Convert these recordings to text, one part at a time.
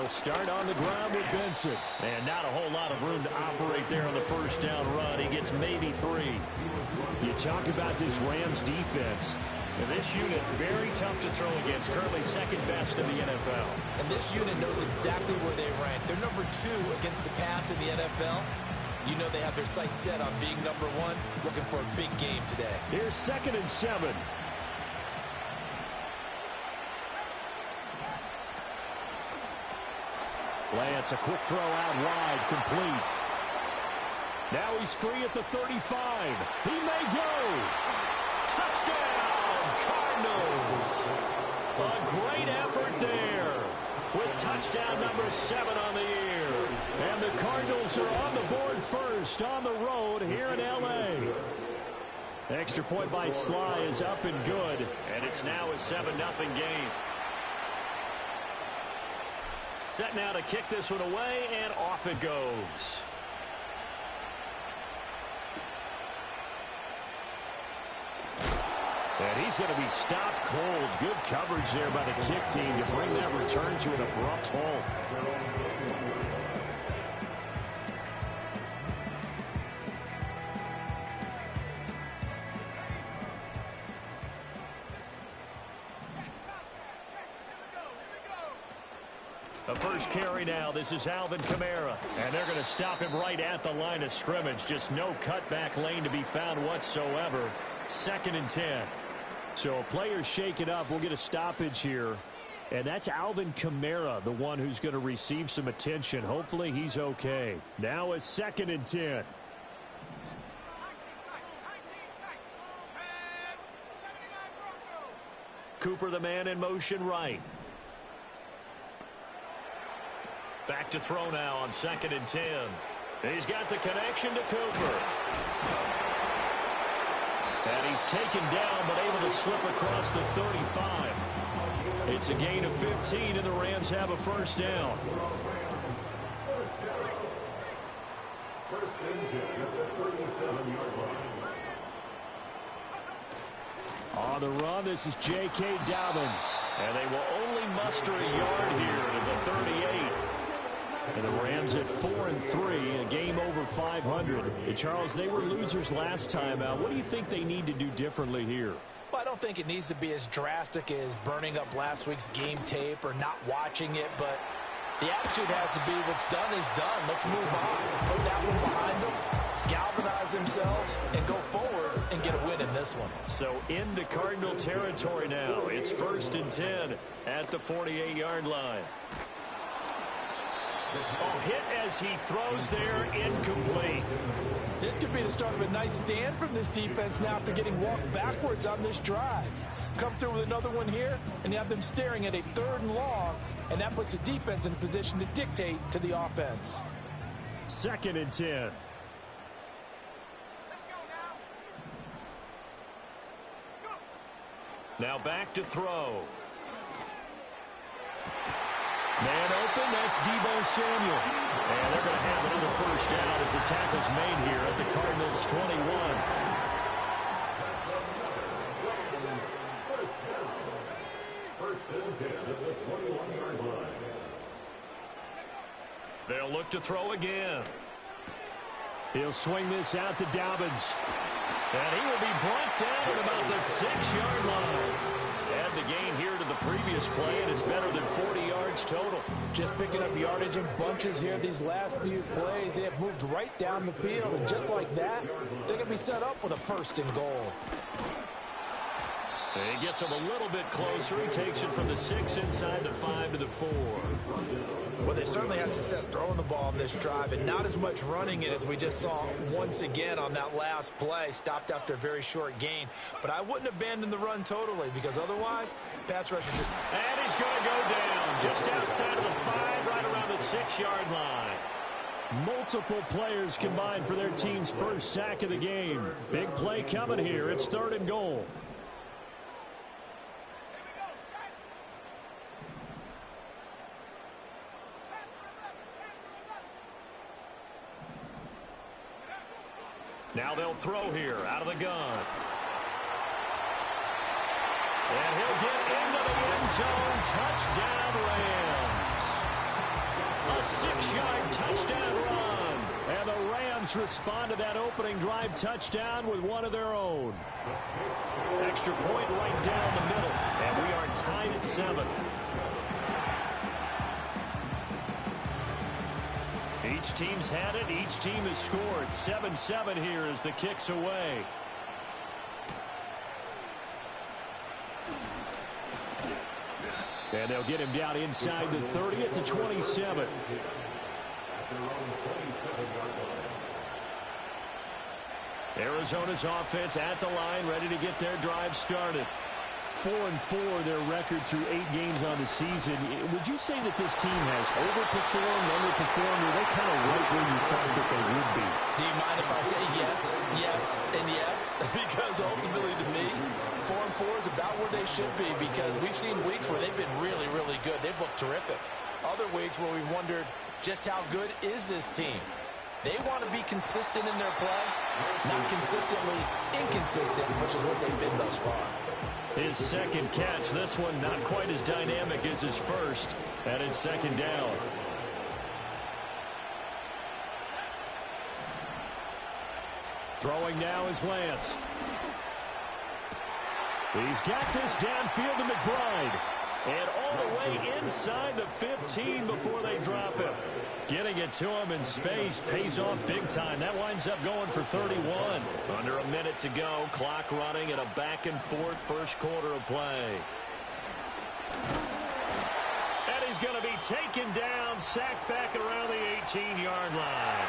They'll start on the ground with Benson. And not a whole lot of room to operate there on the first down run. He gets maybe 3. You talk about this Rams defense. And this unit, very tough to throw against, currently second best in the NFL. And this unit knows exactly where they rank. They're number 2 against the pass in the NFL. You know they have their sights set on being number 1, looking for a big game today. Here's 2nd and 7. Lance, a quick throw out wide, complete. Now he's free at the 35. He may go. Touchdown, Cardinals. A great effort there with touchdown number 7 on the year. And the Cardinals are on the board first on the road here in L.A. Extra point by Sly is up and good. And it's now a 7-0 game. Set now to kick this one away, and off it goes. And he's going to be stopped cold. Good coverage there by the kick team to bring that return to an abrupt halt. The first carry now. This is Alvin Kamara. And they're going to stop him right at the line of scrimmage. Just no cutback lane to be found whatsoever. 2nd and 10. So players shake it up. We'll get a stoppage here. And that's Alvin Kamara, the one who's going to receive some attention. Hopefully he's okay. Now it's 2nd and 10. Cooper, the man in motion right. Back to throw now on 2nd and 10. He's got the connection to Cooper. And he's taken down, but able to slip across the 35. It's a gain of 15, and the Rams have a first down. On the run, this is J.K. Dobbins. And they will only muster a yard here to the 38. And the Rams at 4-3, a game over 500. And Charles, they were losers last time out. What do you think they need to do differently here? Well, I don't think it needs to be as drastic as burning up last week's game tape or not watching it, but the attitude has to be what's done is done. Let's move on. Put that one behind them, galvanize themselves, and go forward and get a win in this one. So into Cardinal territory now. It's 1st and 10 at the 48-yard line. Oh, hit as he throws there, incomplete. This could be the start of a nice stand from this defense now after getting walked backwards on this drive. Come through with another one here, and you have them staring at a 3rd and long, and that puts the defense in a position to dictate to the offense. 2nd and 10. Now back to throw. Man open, that's Deebo Samuel. And they're going to have another first down as the tackle's made here at the Cardinals' 21. They'll look to throw again. He'll swing this out to Dobbins. And he will be brought down at about the 6-yard line. Add the gain here to the previous play, and it's better than 40 yards total. Just picking up yardage in bunches here these last few plays. They have moved right down the field, and just like that, they're going to be set up with a 1st and goal. And he gets him a little bit closer. He takes it from the 6 inside the 5 to the 4. Well, they certainly had success throwing the ball on this drive, and not as much running it as we just saw once again on that last play. Stopped after a very short gain. But I wouldn't abandon the run totally, because otherwise, pass rusher just... And he's going to go down just outside of the 5, right around the 6-yard line. Multiple players combined for their team's first sack of the game. Big play coming here. It's 3rd and goal. Now they'll throw here out of the gun. And he'll get into the end zone. Touchdown, Rams. 6-yard touchdown run. And the Rams respond to that opening drive touchdown with one of their own. Extra point right down the middle. And we are tied at 7. Each team's had it. Each team has scored. 7-7 here as the kick's away. And they'll get him down inside the 30 at the 27. Arizona's offense at the line, ready to get their drive started. 4-4, their record through 8 games on the season. Would you say that this team has overperformed, underperformed, or are they kind of right where you thought that they would be? Do you mind if I say yes, yes, and yes? Because ultimately to me, 4-4 is about where they should be, because we've seen weeks where they've been really, really good. They've looked terrific. Other weeks where we've wondered just how good is this team. They want to be consistent in their play, not consistently inconsistent, which is what they've been thus far. His second catch, this one not quite as dynamic as his first, and it's second down. Throwing now is Lance. He's got this downfield to McBride. And all the way inside the 15 before they drop him. Getting it to him in space pays off big time. That winds up going for 31. Under a minute to go. Clock running at a back-and-forth first quarter of play. And he's going to be taken down, sacked back around the 18-yard line.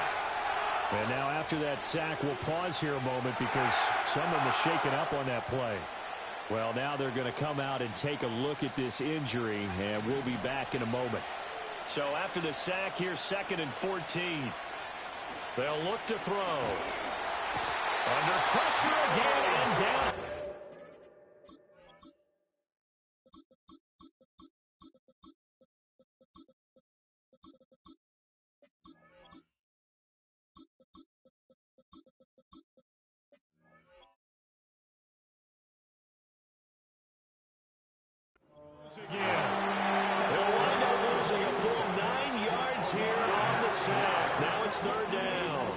And now after that sack, we'll pause here a moment because someone was shaken up on that play. Well, now they're going to come out and take a look at this injury, and we'll be back in a moment. So after the sack, here's 2nd and 14. They'll look to throw. Under pressure again and down. Again. They'll wind up losing a full 9 yards here on the sack. Now it's 3rd down.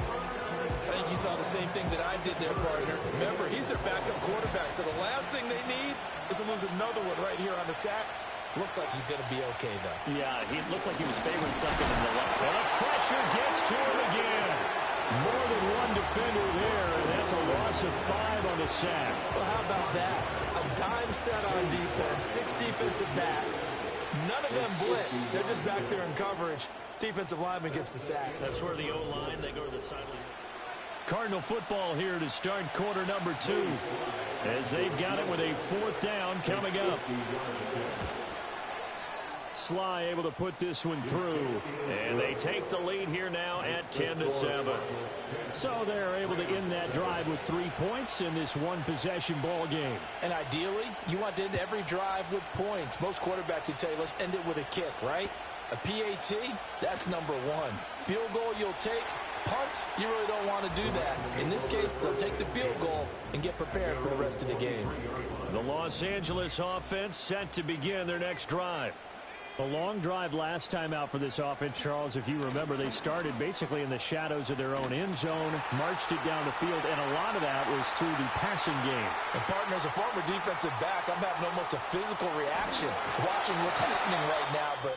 I think you saw the same thing that I did there, partner. Remember, he's their backup quarterback, so the last thing they need is to lose another one right here on the sack. Looks like he's going to be okay, though. Yeah, he looked like he was favoring something in the left. And the pressure gets to him again. More than one defender there, and that's a loss of 5 on the sack. Well, how about that? A dime set on defense, 6 defensive backs. None of them blitz. They're just back there in coverage. Defensive lineman gets the sack. That's where the O-line, they go to the sideline. Cardinal football here to start quarter number 2. As they've got it with a 4th down coming up. Sly able to put this one through. And they take the lead here now at 10-7. So they're able to end that drive with 3 points in this one-possession ball game. And ideally, you want to end every drive with points. Most quarterbacks would tell you, let's end it with a kick, right? A PAT, that's number 1. Field goal you'll take. Punts, you really don't want to do that. In this case, they'll take the field goal and get prepared for the rest of the game. The Los Angeles offense set to begin their next drive. A long drive last time out for this offense, Charles. If you remember, they started basically in the shadows of their own end zone, marched it down the field, and a lot of that was through the passing game. And, partner, as a former defensive back, I'm having almost a physical reaction watching what's happening right now. But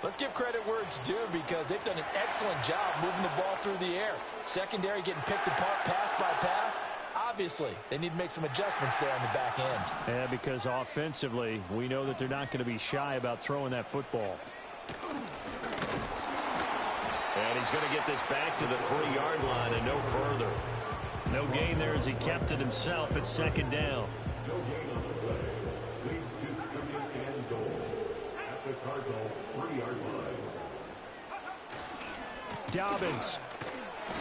let's give credit where it's due because they've done an excellent job moving the ball through the air. Secondary getting picked apart pass by pass. Obviously, they need to make some adjustments there on the back end. Yeah, because offensively, we know that they're not going to be shy about throwing that football. And he's going to get this back to the 3-yard line and no further. No gain there as he kept it himself at 2nd down. No gain on the play. Leads to 2nd and goal at the Cardinals' 3-yard line. Dobbins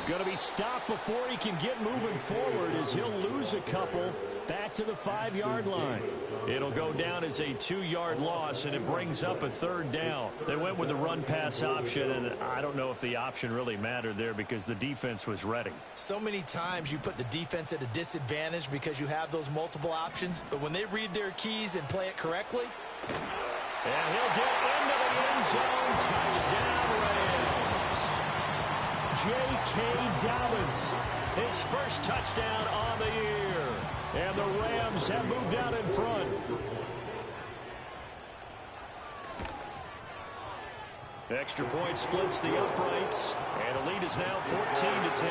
going to be stopped before he can get moving forward as he'll lose a couple back to the 5-yard line. It'll go down as a 2-yard loss, and it brings up a 3rd down. They went with the run-pass option, and I don't know if the option really mattered there because the defense was ready. So many times you put the defense at a disadvantage because you have those multiple options, but when they read their keys and play it correctly. And he'll get into the end zone. Touchdown, Rams. J.K. Dobbins. His first touchdown on the year. And the Rams have moved out in front. Extra point splits the uprights. And the lead is now 14-10.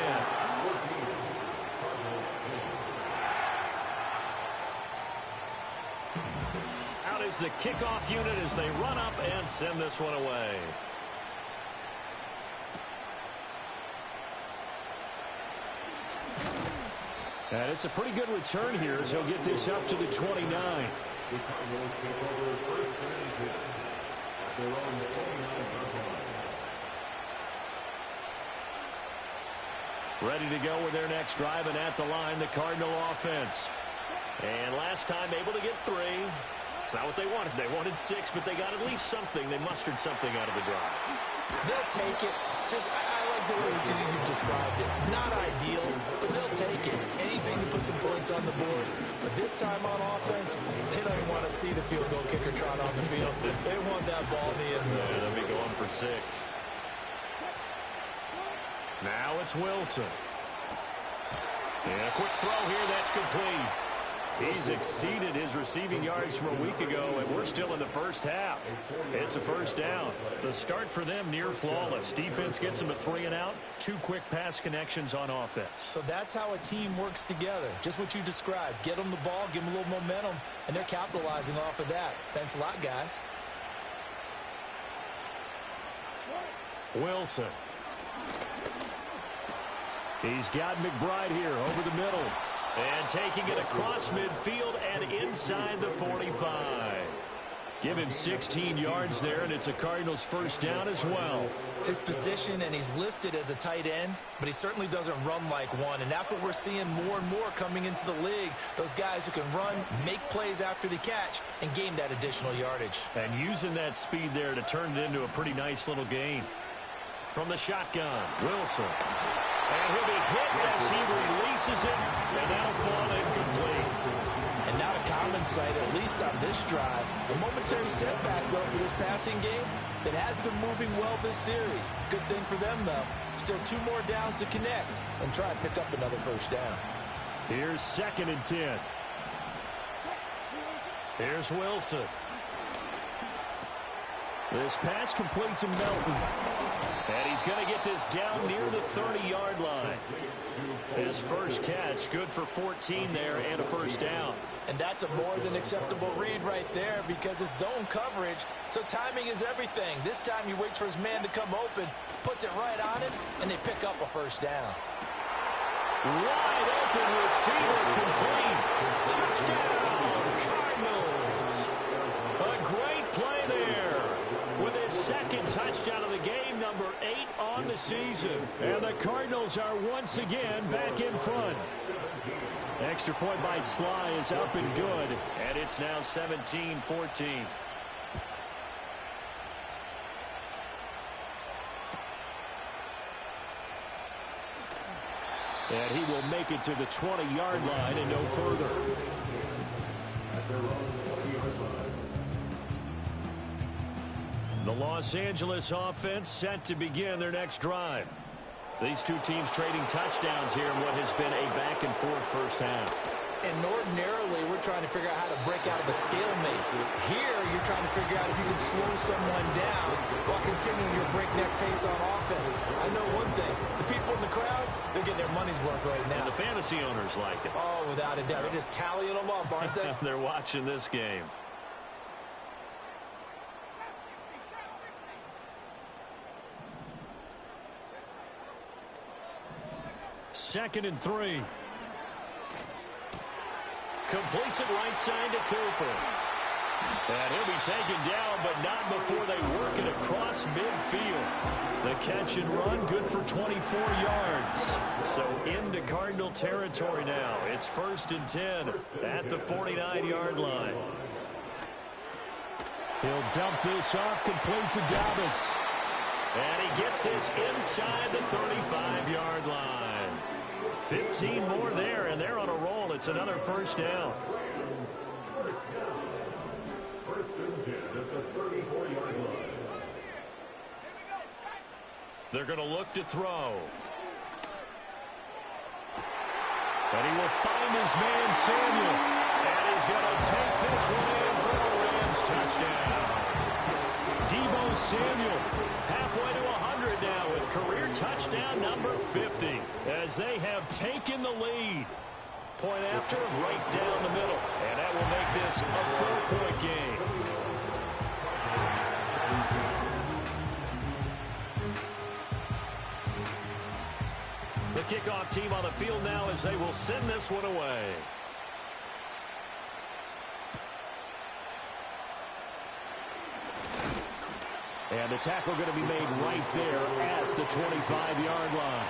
Out is the kickoff unit as they run up and send this one away. And it's a pretty good return here as he'll get this up to the 29. The Cardinals take over first and 10 at their own 29-yard line. Ready to go with their next drive, and at the line, the Cardinal offense. And last time able to get 3. It's not what they wanted. They wanted 6, but they got at least something. They mustered something out of the drive. They'll take it. I like the way you've described it. Not ideal, but they'll take it. Anything to put some points on the board. But this time on offense, they don't even want to see the field goal kicker trot on the field. They want that ball in the end zone. Yeah, they'll be going for 6. Now it's Wilson. And a quick throw here, that's complete. He's exceeded his receiving yards from a week ago, and we're still in the first half. It's a first down. The start for them near flawless. Defense gets them a 3 and out. 2 quick pass connections on offense. So that's how a team works together. Just what you described. Get them the ball, give them a little momentum, and they're capitalizing off of that. Thanks a lot, guys. Wilson. He's got McBride here over the middle. And taking it across midfield and inside the 45. Give him 16 yards there, and it's a Cardinals first down as well. His position, and he's listed as a tight end, but he certainly doesn't run like one, and that's what we're seeing more and more coming into the league. Those guys who can run, make plays after the catch, and gain that additional yardage. And using that speed there to turn it into a pretty nice little gain. From the shotgun, Wilson. And he'll be hit as he releases it, and that'll fall incomplete. And not a common sight, at least on this drive. A momentary setback, though, for this passing game that has been moving well this series. Good thing for them, though. Still 2 more downs to connect and try and pick up another first down. Here's 2nd and 10. Here's Wilson. This pass complete to Melton. And he's going to get this down near the 30-yard line. His first catch, good for 14 there and a first down. And that's a more than acceptable read right there because it's zone coverage, so timing is everything. This time he waits for his man to come open, puts it right on him, and they pick up a first down. Wide open receiver complete. Touchdown, Cardinals. A great play there. With his 2nd touchdown of the game, number 8 on the season. And the Cardinals are once again back in front. Extra point by Sly is up and good. And it's now 17-14. And he will make it to the 20-yard line and no further. At their own 20-yard line. The Los Angeles offense set to begin their next drive. These 2 teams trading touchdowns here in what has been a back-and-forth first half. And ordinarily, we're trying to figure out how to break out of a stalemate. Here, you're trying to figure out if you can slow someone down while continuing your breakneck pace on offense. I know one thing. The people in the crowd, they're getting their money's worth right now. And the fantasy owners like it. Oh, without a doubt. They're just tallying them up, aren't they? They're watching this game. Second and 3. Completes it right side to Cooper. And he'll be taken down, but not before they work it across midfield. The catch and run, good for 24 yards. So into Cardinal territory now. It's 1st and 10 at the 49-yard line. He'll dump this off, complete to Dobbins. And he gets this inside the 35-yard line. 15 more there, and they're on a roll. It's another first down. First and 10 at the 34-yard line. They're going to look to throw. And he will find his man, Samuel. And he's going to take this one in for a Rams touchdown. Deebo Samuel, halfway to 100 now with career touchdown number 50. As they have taken the lead. Point after, right down the middle. And that will make this a 4-point game. The kickoff team on the field now as they will send this one away. And the tackle going to be made right there at the 25-yard line.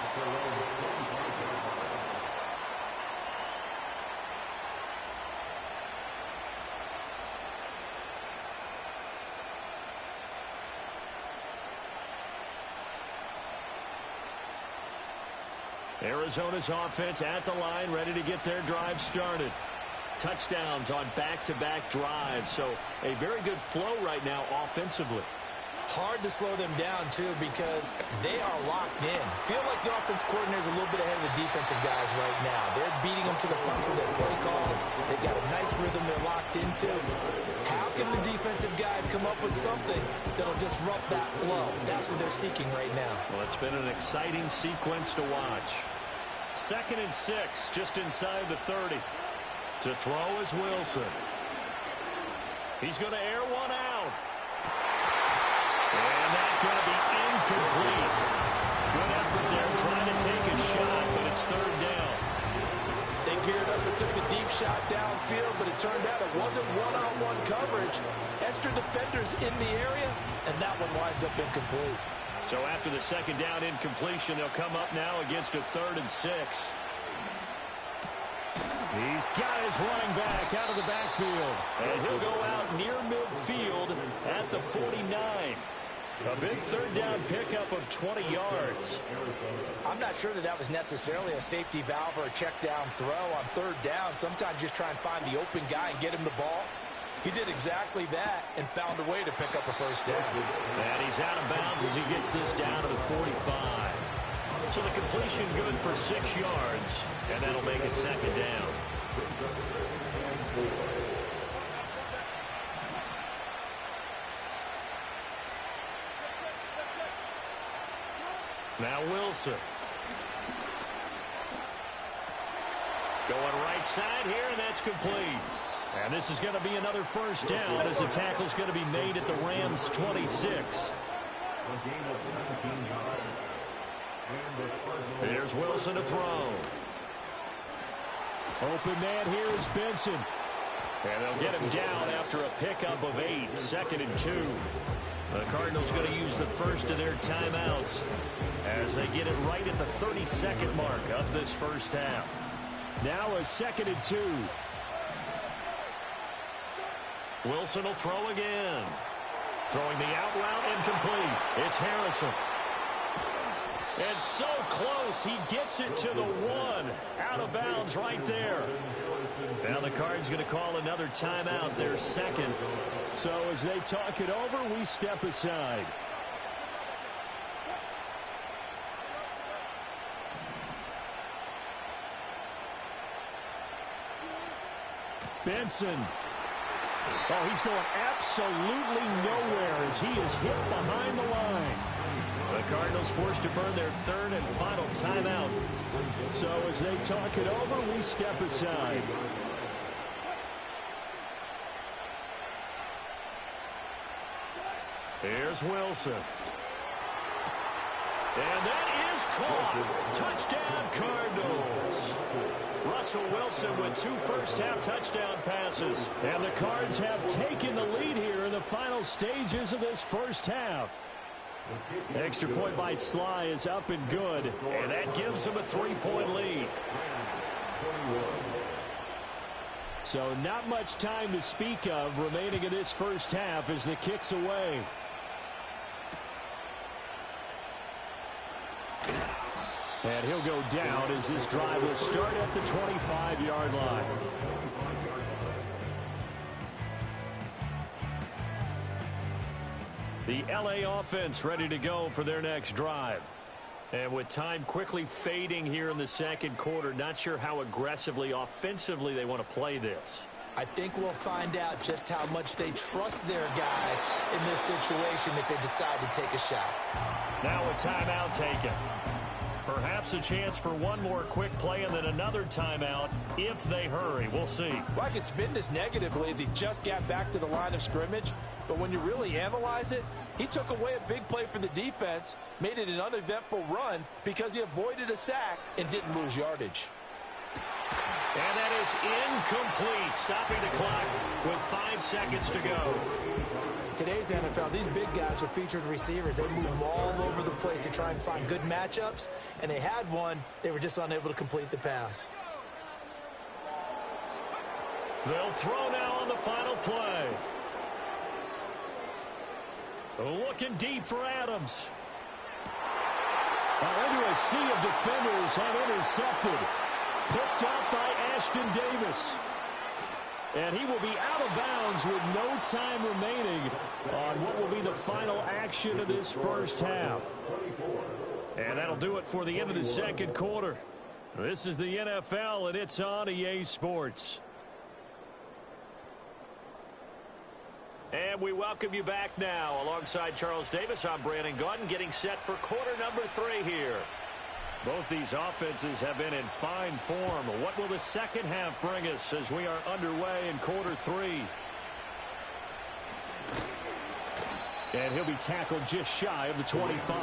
Arizona's offense at the line, ready to get their drive started. Touchdowns on back-to-back drives, so a very good flow right now offensively. Hard to slow them down, too, because they are locked in. Feel like the offense coordinator is a little bit ahead of the defensive guys right now. They're beating them to the punch with their play calls. They've got a nice rhythm they're locked into. How can the defensive guys come up with something that'll disrupt that flow? That's what they're seeking right now. Well, it's been an exciting sequence to watch. 2nd and 6, just inside the 30. To throw is Wilson. He's going to air one out. And that's going to be incomplete. Good effort there trying to take a shot, but it's 3rd down. They geared up and took the deep shot downfield, but it turned out it wasn't one-on-one coverage. Extra defenders in the area, and that one winds up incomplete. So after the 2nd down incompletion, they'll come up now against a 3rd and 6. He's got his running back out of the backfield. And he'll go out near midfield at the 49. A big 3rd down pickup of 20 yards. I'm not sure that was necessarily a safety valve or a check down throw on 3rd down. Sometimes just try and find the open guy and get him the ball. He did exactly that and found a way to pick up a 1st down. And he's out of bounds as he gets this down to the 45. So the completion good for 6 yards, and that'll make it 2nd down. Now Wilson. Going right side here, and that's complete. And this is going to be another 1st down as the tackle's going to be made at the Rams' 26. Here's Wilson to throw. Open man here is Benson. And they'll get him down after a pickup of 8, 2nd and 2. The Cardinals going to use the first of their timeouts as they get it right at the 32nd mark of this 1st half. Now a 2nd and 2. Wilson will throw again. Throwing the out route incomplete. It's Harrison. And so close, he gets it to the 1. Out of bounds right there. Now the Cards going to call another timeout, their 2nd. So as they talk it over, we step aside. Benson. Oh, he's going absolutely nowhere as he is hit behind the line. The Cardinals forced to burn their 3rd and final timeout. So as they talk it over, we step aside. Here's Wilson. And that is caught. Touchdown, Cardinals. Russell Wilson with 2 first-half touchdown passes. And the Cards have taken the lead here in the final stages of this 1st half. Extra point by Sly is up and good. And that gives them a 3-point lead. So not much time to speak of remaining in this 1st half as the kick's away. And he'll go down as this drive will start at the 25-yard line. The LA offense ready to go for their next drive. And with time quickly fading here in the second quarter, not sure how aggressively, offensively they want to play this. I think we'll find out just how much they trust their guys in this situation if they decide to take a shot. Now a timeout taken. Perhaps a chance for one more quick play and then another timeout if they hurry. We'll see. Well, I could spin this negatively as he just got back to the line of scrimmage. But when you really analyze it, he took away a big play for the defense, made it an uneventful run because he avoided a sack and didn't lose yardage. And that is incomplete, stopping the clock with 5 seconds to go. Today's NFL, these big guys are featured receivers. They move all over the place to try and find good matchups, and they had one. They were just unable to complete the pass. They'll throw now on the final play. Looking deep for Adams. Into a sea of defenders and intercepted. Picked up by Ashton Davis. And he will be out of bounds with no time remaining on what will be the final action of this first half. And that'll do it for the end of the second quarter. This is the NFL, and it's on EA Sports. And we welcome you back now. Alongside Charles Davis, I'm Brandon Gotw, getting set for quarter number 3 here. Both these offenses have been in fine form. What will the second half bring us as we are underway in quarter 3? And he'll be tackled just shy of the 25.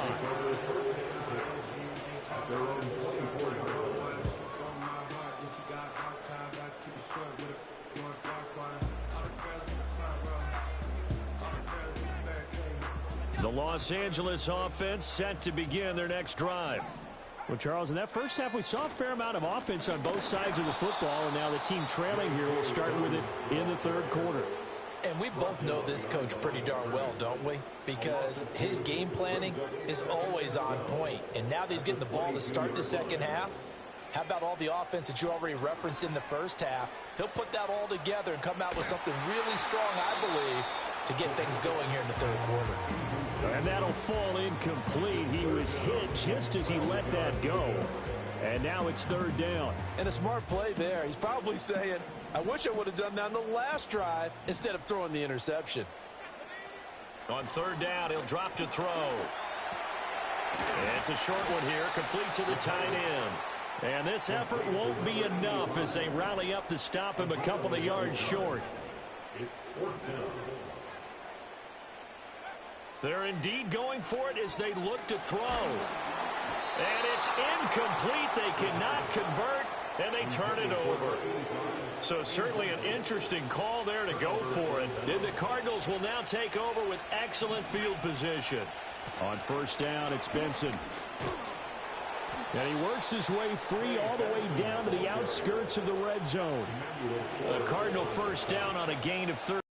The Los Angeles offense set to begin their next drive. Well, Charles, in that first half, we saw a fair amount of offense on both sides of the football, and now the team trailing here will start with it in the third quarter. And we both know this coach pretty darn well, don't we? Because his game planning is always on point. And now that he's getting the ball to start the second half, how about all the offense that you already referenced in the first half? He'll put that all together and come out with something really strong, I believe, to get things going here in the third quarter. And that'll fall incomplete. He was hit just as he let that go. And now it's third down. And a smart play there. He's probably saying, I wish I would have done that on the last drive instead of throwing the interception. On third down, he'll drop to throw. It's a short one here, complete to the tight end. And this effort won't be enough as they rally up to stop him a couple of yards short. It's fourth down. They're indeed going for it as they look to throw. And it's incomplete. They cannot convert, and they turn it over. So certainly an interesting call there to go for it. And the Cardinals will now take over with excellent field position. On first down, it's Benson. And he works his way free all the way down to the outskirts of the red zone. The Cardinal first down on a gain of 30.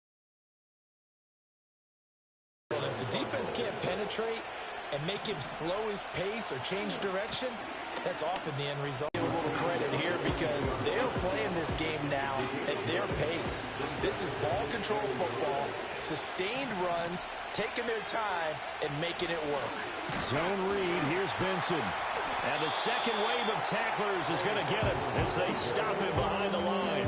If the defense can't penetrate and make him slow his pace or change direction, that's often the end result. Give a little credit here because they're playing this game now at their pace. This is ball control football, sustained runs, taking their time and making it work. Zone read, here's Benson. And the second wave of tacklers is going to get him as they stop him behind the line.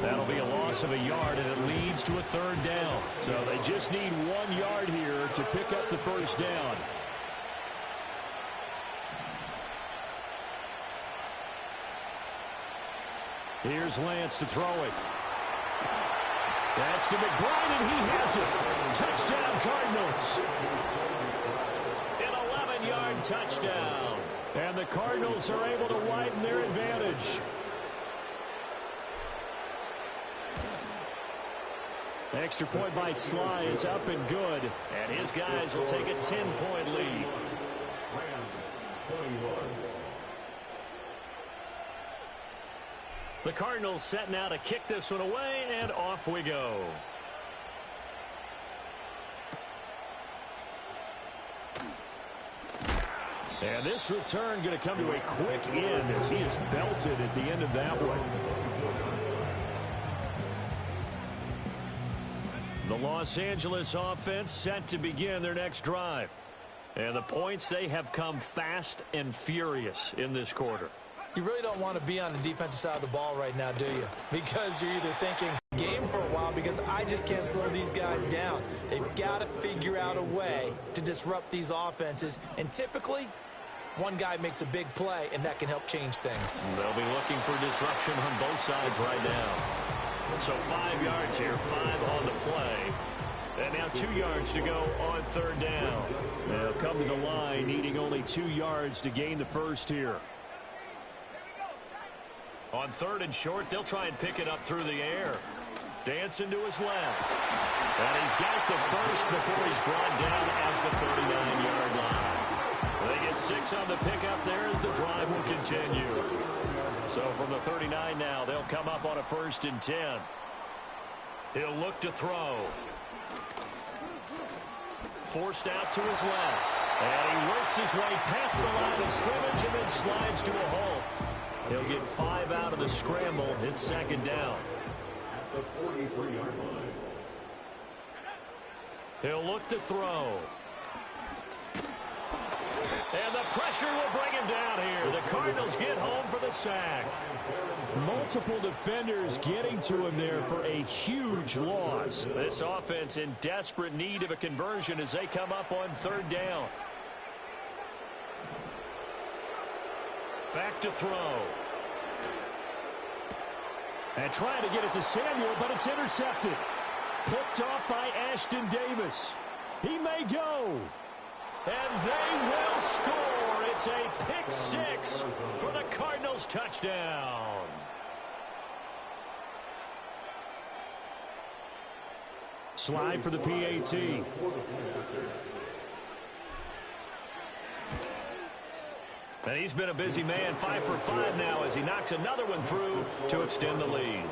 That'll be a loss of a yard, and it leads to a third down. So they just need 1 yard here to pick up the first down. Here's Lance to throw it. That's to McBride, and he has it. Touchdown, Cardinals. An 11-yard touchdown. And the Cardinals are able to widen their advantage. Extra point by Sly is up and good. And his guys will take a 10-point lead. The Cardinals set now to kick this one away, and off we go. And this return going to come to a quick end as he is belted at the end of that one. The Los Angeles offense set to begin their next drive. And the points, they have come fast and furious in this quarter. You really don't want to be on the defensive side of the ball right now, do you? Because you're either thinking game for a while because I just can't slow these guys down. They've got to figure out a way to disrupt these offenses. And typically, one guy makes a big play, and that can help change things. They'll be looking for disruption on both sides right now. So 5 yards here, 5 on the play. And now 2 yards to go on third down. They'll come to the line, needing only 2 yards to gain the first here. On third and short, they'll try and pick it up through the air. Dancing to his left. And he's got the first before he's brought down at the 39-yard line. They get 6 on the pickup there as the drive will continue. So from the 39 now, they'll come up on a 1st and 10. He'll look to throw. Forced out to his left. And he works his way past the line of scrimmage and then slides to a halt. He'll get 5 out of the scramble. It's 2nd down. At the 43-yard line. He'll look to throw. And the pressure will bring him down here. The Cardinals get home for the sack. Multiple defenders getting to him there for a huge loss. This offense in desperate need of a conversion as they come up on 3rd down. Back to throw. And trying to get it to Samuel, but it's intercepted. Picked off by Ashton Davis. He may go. And they will score. It's a pick 6 for the Cardinals touchdown. Slide for the PAT. And he's been a busy man, 5 for 5 now as he knocks another one through to extend the lead.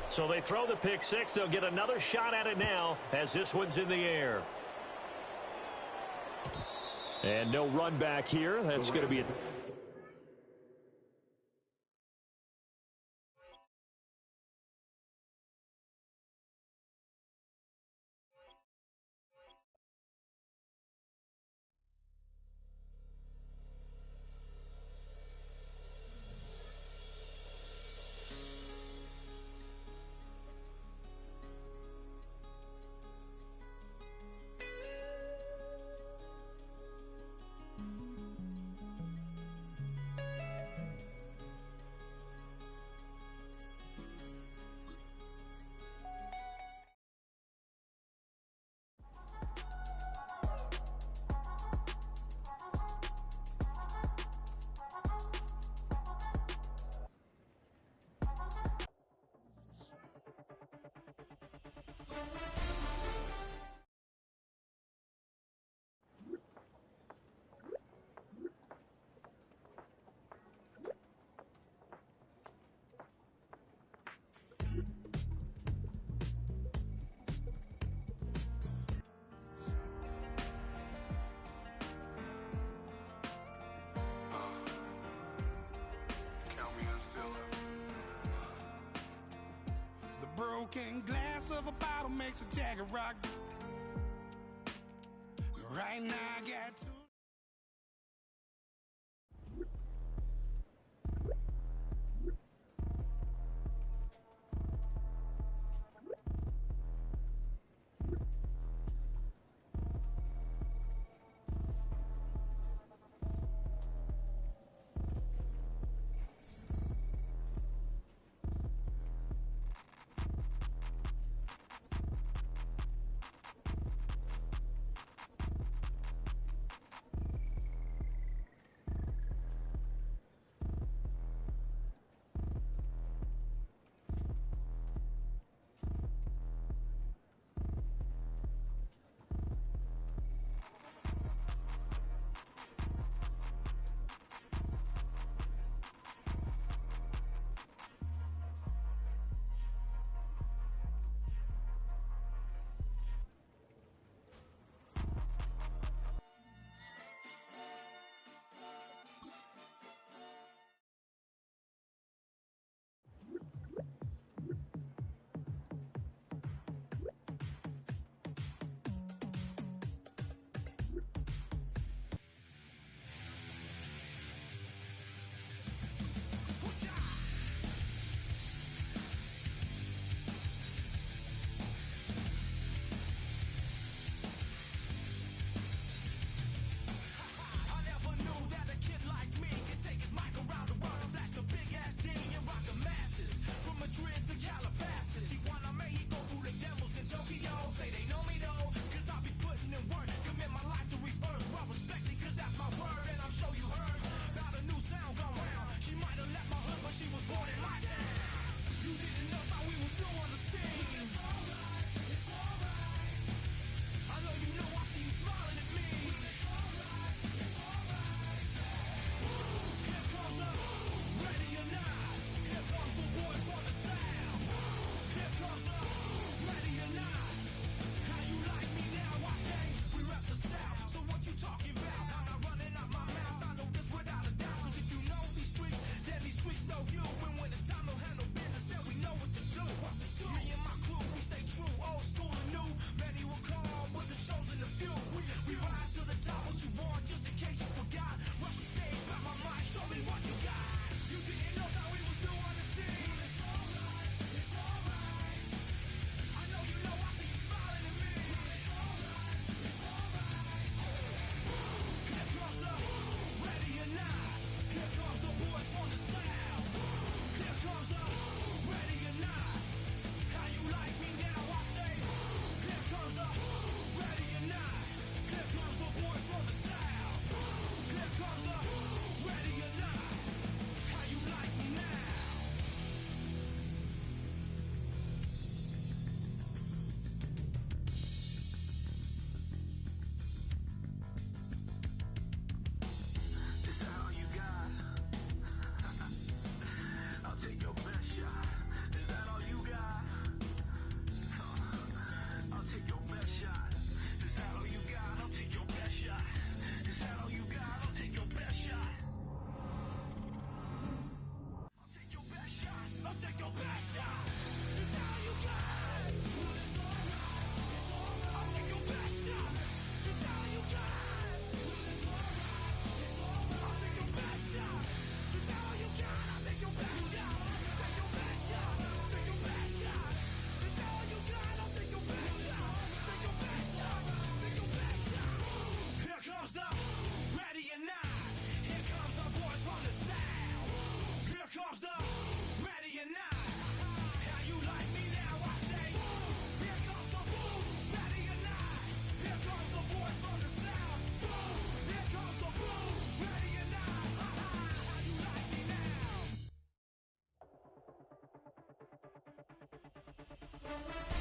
So they throw the pick 6. They'll get another shot at it now as this one's in the air. And no run back here. That's going to be a... Broken glass of a bottle makes a Jagger rock. Right now I got two. Cardinals.